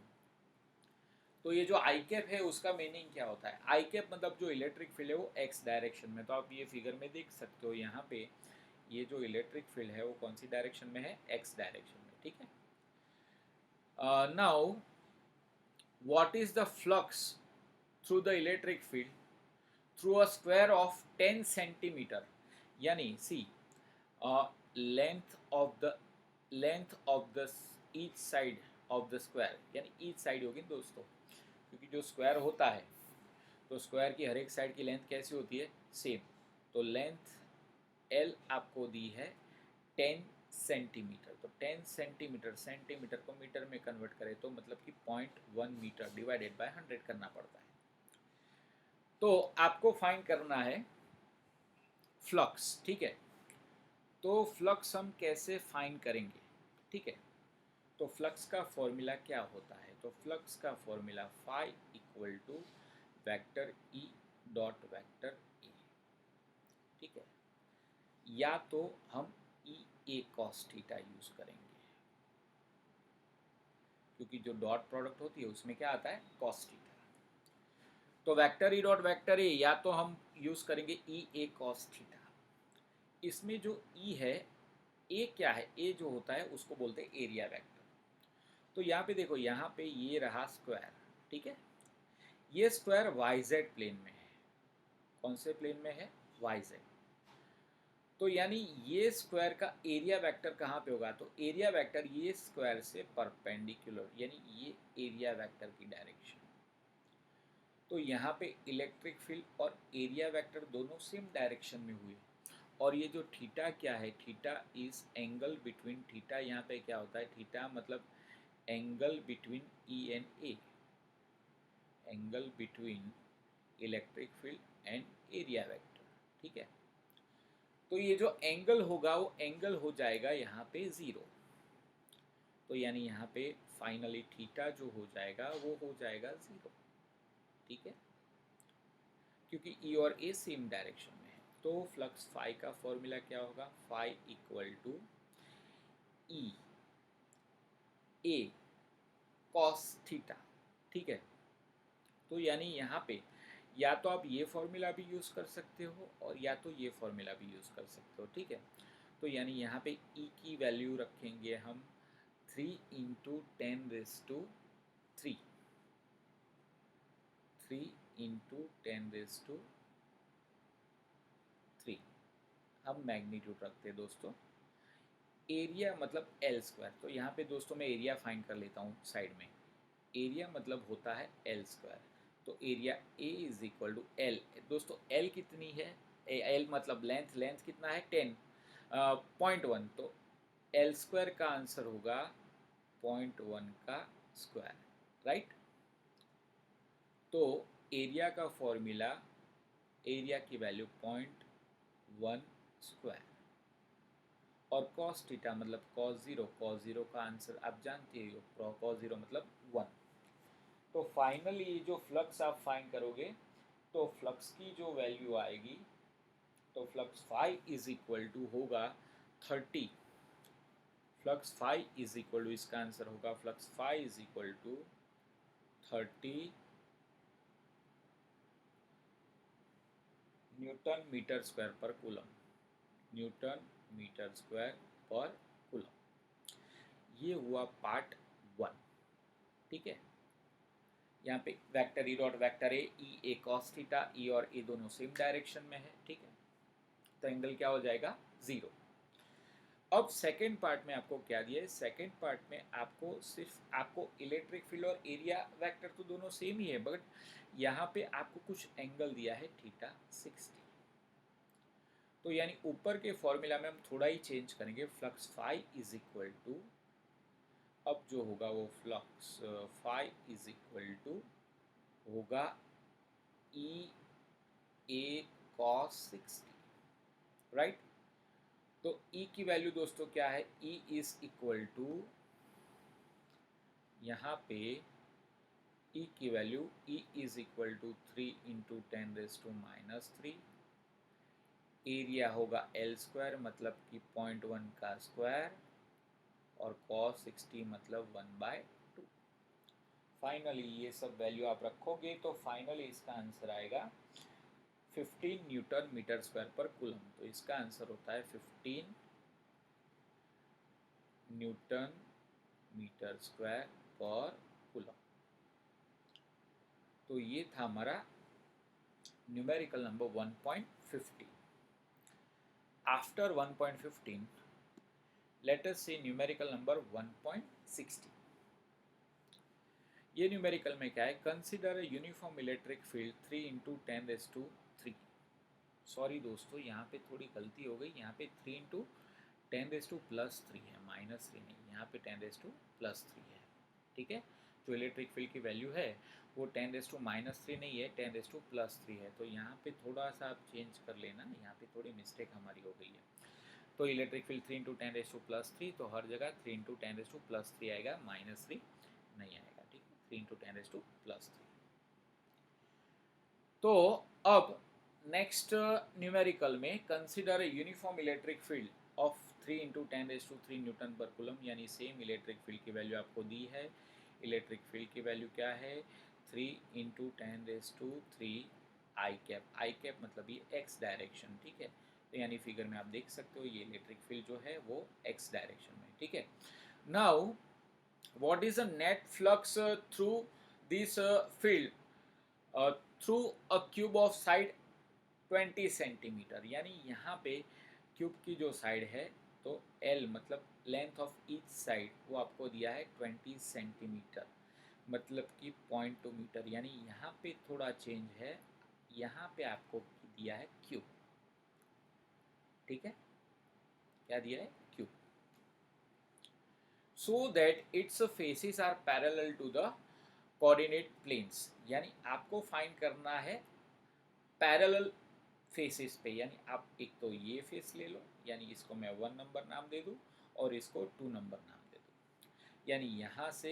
तो ये जो आई कैप है उसका मीनिंग क्या होता है? आई कैप मतलब जो इलेक्ट्रिक फील्ड है वो एक्स डायरेक्शन में, तो आप ये फिगर में देख सकते हो, यहाँ पे ये जो इलेक्ट्रिक फील्ड है वो कौन सी डायरेक्शन में है? एक्स डायरेक्शन में, ठीक है। Now what is the flux through the electric field through a square of 10 centimetre, यानी see length of the each side of the square, यानी ईच साइड होगी दोस्तों, क्योंकि जो स्क्वायर होता है तो स्क्वायर की हर एक साइड की लेंथ कैसी होती है? सेम। तो लेंथ L आपको दी है 10 सेंटीमीटर, तो 10 सेंटीमीटर, सेंटीमीटर को मीटर में कन्वर्ट करें तो मतलब कि 0.1 मीटर डिवाइडेड बाय 100 करना पड़ता है। तो आपको फाइंड करना है फ्लक्स, ठीक है। तो फ्लक्स हम कैसे फाइंड करेंगे, ठीक है। तो फ्लक्स का फॉर्मूला क्या होता है? तो फ्लक्स का formula phi equal to vector E dot vector A, ठीक है। या तो हम E A cos theta use करेंगे, क्योंकि जो डॉट प्रोडक्ट होती है उसमें क्या आता है? Cos theta. तो vector E dot vector a, या तो हम यूज करेंगे ई ए कॉस थीटा। इसमें जो ई है, ए क्या है? ए जो होता है उसको बोलते हैं एरिया वेक्टर। तो यहाँ पे देखो, यहाँ पे ये रहा स्क्वायर, ठीक है। ये स्क्वायर वाई जेड प्लेन में है। कौन से प्लेन में है? Y z. तो यानी ये स्क्वायर का एरिया वेक्टर कहाँ पे होगा? तो एरिया वेक्टर ये स्क्वायर से परपेंडिकुलर, यानी ये एरिया वेक्टर की डायरेक्शन। तो यहाँ पे इलेक्ट्रिक फील्ड और एरिया वेक्टर दोनों सेम डायरेक्शन में हुए। और ये जो थीटा क्या है? Theta is angle between, theta यहाँ पे क्या होता है? थीटा मतलब angle between E and A, angle between electric field and area vector, ठीक है। तो ये जो एंगल होगा वो एंगल हो जाएगा यहाँ पे 0। तो यानी यहाँ पे फाइनली थीटा जो हो जाएगा वो हो जाएगा 0, ठीक है, क्योंकि ई और ए सेम डायरेक्शन में है। तो फ्लक्स फाई का फॉर्मूला क्या होगा? Phi equal to E A cos theta, ठीक है। तो यानी यहाँ पे या तो आप ये फॉर्मूला भी यूज़ कर सकते हो और या तो ये फॉर्मूला भी यूज़ कर सकते हो, ठीक है। तो यानी यहाँ पे ई की वैल्यू रखेंगे हम 3 × 10⁻³ 3 × 10⁻³ हम मैग्नीट्यूड रखते हैं दोस्तों। एरिया मतलब एल स्क्वायर, तो यहाँ पे दोस्तों मैं एरिया फाइंड कर लेता हूँ साइड में। एरिया मतलब होता है एल स्क्वायर, तो area A is equal to l. दोस्तों एल कितनी है, एल मतलब लेंथ, लेंथ कितना है 10.1, तो एल स्क्वायर का आंसर होगा 0.1 का स्क्वायर, राइट। तो एरिया का फॉर्मूला, एरिया की वैल्यू 0.1 स्क्वायर, और कॉस थीटा मतलब कॉस जीरो, कॉस जीरो का आंसर आप जानते हो, कॉस जीरो मतलब 1। तो फाइनली जो फ्लक्स आप फाइंड करोगे, तो फ्लक्स की जो वैल्यू आएगी, तो flux phi is equal to होगा 30। Flux phi is equal to, इसका आंसर होगा flux phi is equal to 30 newton metre square per coulomb, newton metre square per coulomb. ये हुआ पार्ट 1, ठीक है। यहाँ पे vector E dot vector a cos theta, e और ए दोनों सेम डायरेक्शन में है, ठीक है। तो एंगल क्या हो जाएगा 0। अब सेकेंड पार्ट में आपको क्या दिया है, सेकेंड पार्ट में आपको सिर्फ आपको इलेक्ट्रिक फील्ड और एरिया वेक्टर तो दोनों सेम ही है, बट यहाँ पे आपको कुछ एंगल दिया है थीटा 60। तो यानी ऊपर के फॉर्मूला में हम थोड़ा ही चेंज करेंगे, flux phi is equal to, अब जो होगा वो flux phi is equal to होगा ई ए कॉस 60, राइट। तो ई की वैल्यू दोस्तों क्या है, ई इज इक्वल टू, यहाँ पे ई की value, E is equal to 3 into 10⁻³ area होगा एल स्क्वायर मतलब कि 0.1 का स्क्वायर, और cos 60 मतलब 1/2। फाइनली ये सब वैल्यू आप रखोगे तो फाइनली इसका आंसर आएगा 15 Newton metre square per coulomb. तो इसका आंसर होता है 15 Newton metre square per coulomb. तो ये था हमारा numerical number 1.15। After 1.15 let us see numerical number 1.16। ये न्यूमेरिकल में क्या है, consider uniform electric field 3 into 10⁻3। Sorry दोस्तों, यहाँ पे थोड़ी गलती हो गई, यहाँ पे 3 इंटू 10⁻3 है, -3 नहीं, यहाँ पे 10⁻3 है, ठीक है। जो इलेक्ट्रिक फील्ड की वैल्यू है वो 10⁻³ नहीं है, 10⁻3 है। तो यहाँ पे थोड़ा सा आप चेंज कर लेना, यहाँ पे थोड़ी मिस्टेक हमारी हो गई है। तो इलेक्ट्रिक फील्ड 3 इंटू 10⁻3, तो हर जगह 3 इंटू 10⁻3 आएगा, -3 नहीं आएगा, ठीक है, 3 इंटू 10⁻3। तो अब नेक्स्ट न्यूमेरिकल में consider uniform electric field of 3 into 10⁻³ Newton per coulomb, यानी सेम इलेक्ट्रिक फील्ड की वैल्यू आपको दी है। इलेक्ट्रिक फील्ड की वैल्यू क्या है, 3 into 10⁻³ i cap, I cap मतलब ये एक्स डायरेक्शन, ठीक है। तो यानी फिगर में आप देख सकते हो ये इलेक्ट्रिक फील्ड जो है वो एक्स डायरेक्शन में, ठीक है। Now what is the net flux through this field through a cube of side 20 centimetre, यानी यहाँ पे क्यूब की जो साइड है, तो L मतलब लेंथ ऑफ ईच साइड वो आपको दिया है 20 सेंटीमीटर, मतलब कि 0.2 मीटर, यानी यहाँ पे थोड़ा चेंज है, यहाँ पे आपको दिया है क्यूब, ठीक है, क्या दिया है cube. So that its faces are parallel to the coordinate planes, यानी आपको फाइंड करना है पैरेलल फेसेस पे, यानी आप एक तो ये फेस ले लो, यानी इसको मैं 1 नंबर नाम दे दूँ और इसको 2 नंबर नाम दे दूँ। यानी यहाँ से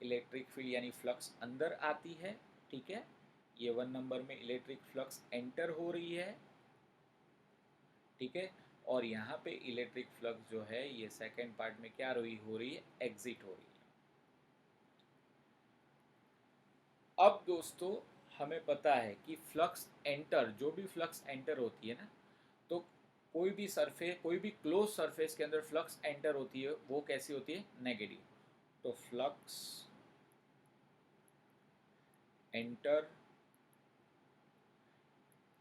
इलेक्ट्रिक फील्ड यानी फ्लक्स अंदर आती है, ठीक है, ये 1 नंबर में इलेक्ट्रिक फ्लक्स एंटर हो रही है, ठीक है, और यहाँ पे इलेक्ट्रिक फ्लक्स जो है ये सेकेंड पार्ट में क्या हो रही है, एग्जिट हो रही है। अब दोस्तों हमें पता है कि फ्लक्स एंटर, जो भी फ्लक्स एंटर होती है ना, तो कोई भी सरफेस, कोई भी क्लोज सरफेस के अंदर फ्लक्स एंटर होती है वो कैसी होती है, नेगेटिव। तो flux enter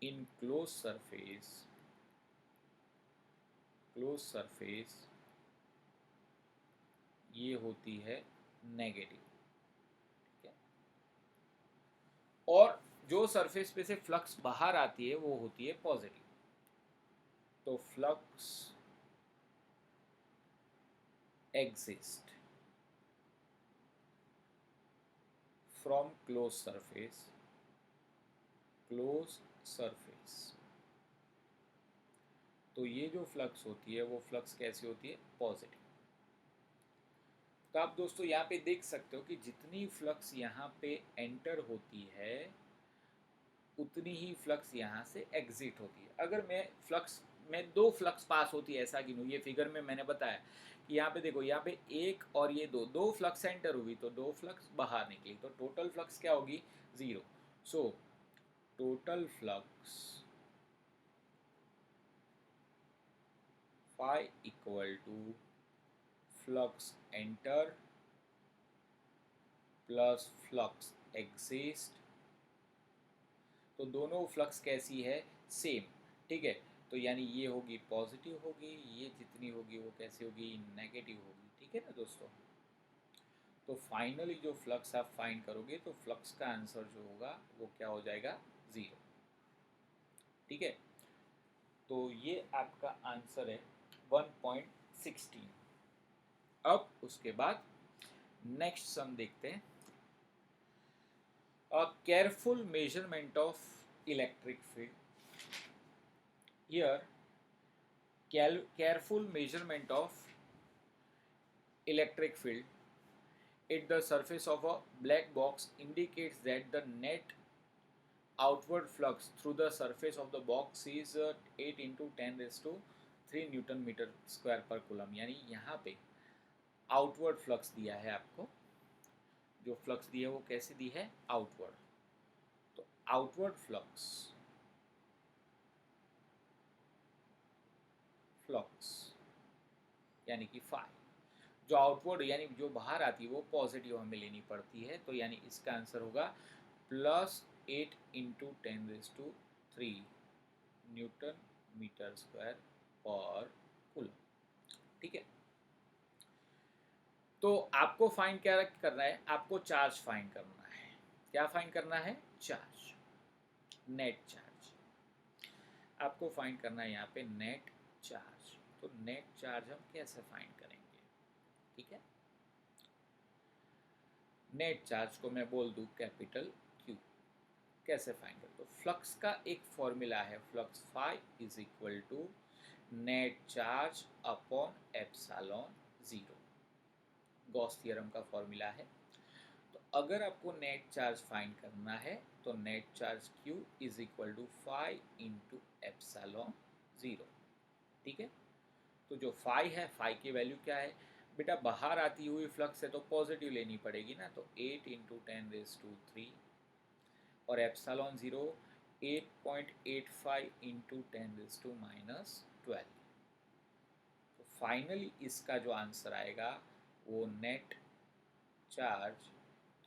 in close surface close surface ये होती है नेगेटिव, ठीक है। और जो सरफेस पे से फ्लक्स बाहर आती है वो होती है पॉजिटिव। तो flux exist from close surface, close surface. तो ये जो फ्लक्स होती है वो फ्लक्स कैसी होती है, पॉजिटिव। तो आप दोस्तों यहाँ पे देख सकते हो कि जितनी फ्लक्स यहाँ पे एंटर होती है उतनी ही फ्लक्स यहाँ से एग्जिट होती है। अगर मैं फ्लक्स में दो फ्लक्स पास होती है ऐसा गिनूँ, ये फिगर में मैंने बताया कि यहाँ पे देखो, यहाँ पे एक और ये दो दो फ्लक्स एंटर हुई तो दो फ्लक्स बाहर निकली, तो टोटल फ्लक्स क्या होगी, zero. So total flux phi equal to flux enter plus flux exist. तो दोनों फ्लक्स कैसी है, सेम, ठीक है। तो यानी ये होगी पॉजिटिव होगी, ये जितनी होगी वो कैसी होगी, नेगेटिव होगी, ठीक है ना दोस्तों। तो फाइनली जो फ्लक्स आप फाइंड करोगे तो फ्लक्स का आंसर जो होगा वो क्या हो जाएगा, जीरो, ठीक है। तो ये आपका आंसर है 1.16। अब उसके बाद नेक्स्ट सम देखते हैं। Careful measurement of electric field. Here, careful measurement of electric field at the surface of a black box indicates that the net outward flux through the surface of the box is 8 into 10 raised to 3 newton metre square per coulomb. यानी यहाँ पे outward flux दिया है आपको, जो flux दी है वो कैसे दी है, आउटवर्ड। तो आउटवर्ड फ्लक्स यानी कि फाई, जो आउटवर्ड यानी जो बाहर आती है वो पॉजिटिव हमें लेनी पड़ती है। तो यानी इसका आंसर होगा plus 8 into 10⁻³ newton metre square per coulomb, ठीक है। तो आपको फाइंड क्या करना है, आपको चार्ज फाइंड करना है। क्या फाइंड करना है, चार्ज, नेट चार्ज आपको फाइंड करना है यहाँ पे, नेट चार्ज। तो नेट चार्ज हम कैसे फाइंड करेंगे, ठीक है। नेट चार्ज को मैं बोल दूं कैपिटल Q। कैसे फाइंड कर, तो फ्लक्स का एक फॉर्मूला है, flux phi is equal to net charge upon epsilon zero, Gauss theorem का फॉर्मूला है। तो अगर आपको नेट चार्ज फाइंड करना है तो net charge Q is equal to phi into epsilon zero, ठीक है। तो जो फाई है, फाई की वैल्यू क्या है बेटा, बाहर आती हुई फ्लक्स है तो पॉजिटिव लेनी पड़ेगी ना, तो 8 इंटू 10⁻³ और एप्सिलॉन जीरो 8.85 इंटू 10⁻⁻12। तो फाइनली इसका जो आंसर आएगा वो net charge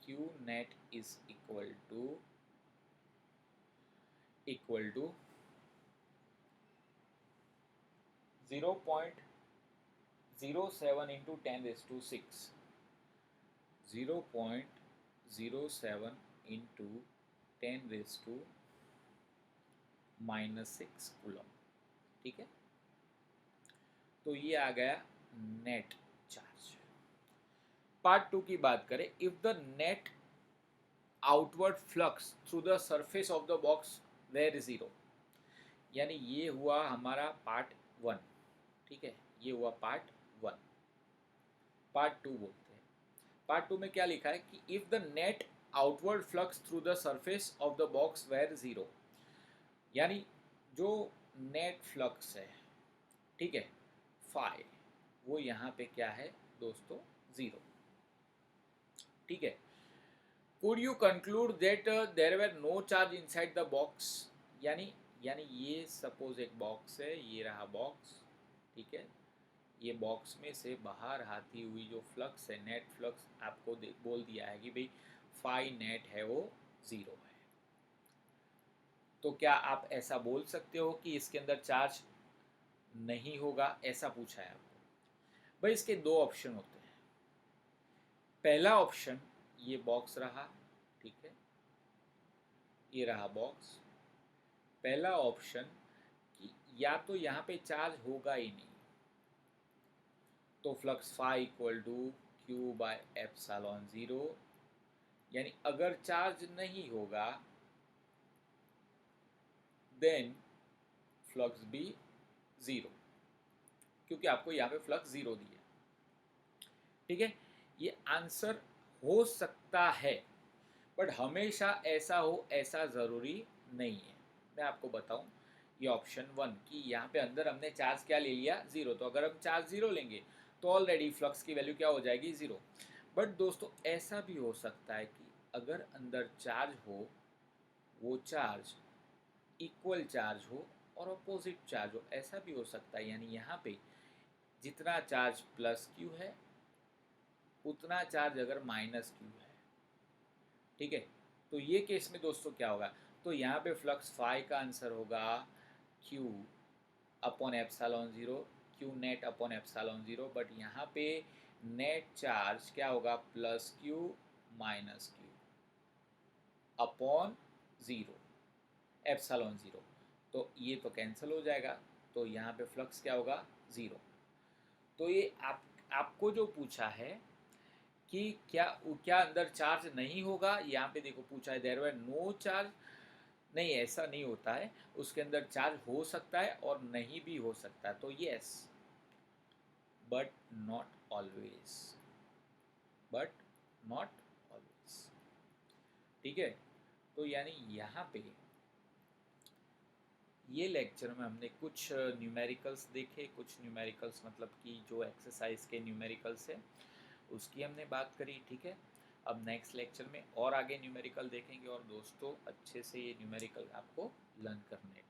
Q net is equal to 0.07 into 10⁻⁶, 0.07 into 10⁻⁻6 coulomb, ठीक है। तो ये आ गया नेट चार्ज। पार्ट 2 की बात करें, if the net outward flux through the surface of the box were zero. यानी ये हुआ हमारा पार्ट 1, ठीक है, ये हुआ पार्ट 1। पार्ट 2 बोलते हैं। पार्ट 2 में क्या लिखा है कि if the net outward flux through the surface of the box were zero. यानी जो नेट फ्लक्स है, ठीक है, फाई, वो यहाँ पे क्या है दोस्तों, जीरो, ठीक है। Could you conclude that there were no charge inside the box. यानी ये सपोज एक बॉक्स है, ये रहा बॉक्स, ठीक है। ये बॉक्स में से बाहर आती हुई जो फ्लक्स है, नेट फ्लक्स, आपको बोल दिया है कि भाई फाई नेट है वो जीरो है। तो क्या आप ऐसा बोल सकते हो कि इसके अंदर चार्ज नहीं होगा, ऐसा पूछा है आपको। भाई इसके दो ऑप्शन होते हैं। पहला ऑप्शन ये बॉक्स रहा, ठीक है, ये रहा बॉक्स। पहला ऑप्शन कि या तो यहाँ पे चार्ज होगा ही नहीं, तो flux phi equal to q by epsilon zero, यानी अगर चार्ज नहीं होगा देन फ्लक्स भी ज़ीरो, क्योंकि आपको यहाँ पे फ्लक्स ज़ीरो दिया, ठीक है। ये आंसर हो सकता है, बट हमेशा ऐसा हो ऐसा ज़रूरी नहीं है। मैं आपको बताऊं, ये ऑप्शन वन कि यहाँ पे अंदर हमने चार्ज क्या ले लिया, ज़ीरो, तो अगर हम चार्ज ज़ीरो लेंगे तो ऑलरेडी फ्लक्स की वैल्यू क्या हो जाएगी, ज़ीरो। बट दोस्तों ऐसा भी हो सकता है कि अगर अंदर चार्ज हो, वो चार्ज इक्वल चार्ज हो और अपोजिट चार्ज हो, ऐसा भी हो सकता है। यानी यहाँ पे जितना चार्ज प्लस क्यू है उतना चार्ज अगर माइनस क्यू है, ठीक है, तो ये केस में दोस्तों क्या होगा, तो यहाँ पे फ्लक्स फाई का आंसर होगा Q upon epsilon zero, Q net upon epsilon zero. But यहाँ पे नेट चार्ज क्या होगा, plus Q minus Q upon zero epsilon zero. तो ये तो कैंसिल हो जाएगा, तो यहाँ पे फ्लक्स क्या होगा, ज़ीरो। तो ये आपको जो पूछा है कि क्या क्या अंदर चार्ज नहीं होगा, यहाँ पे देखो पूछा है देयर वर नो चार्ज, नहीं ऐसा नहीं होता है, उसके अंदर चार्ज हो सकता है और नहीं भी हो सकता है, तो yes, but not always, but not always, ठीक है। तो यानी यहाँ पे ये लेक्चर में हमने कुछ न्यूमेरिकल्स देखे, कुछ न्यूमेरिकल्स मतलब कि जो एक्सरसाइज के न्यूमेरिकल्स है उसकी हमने बात करी, ठीक है। अब नेक्स्ट लेक्चर में और आगे न्यूमेरिकल देखेंगे, और दोस्तों अच्छे से ये न्यूमेरिकल आपको लर्न करने हैं।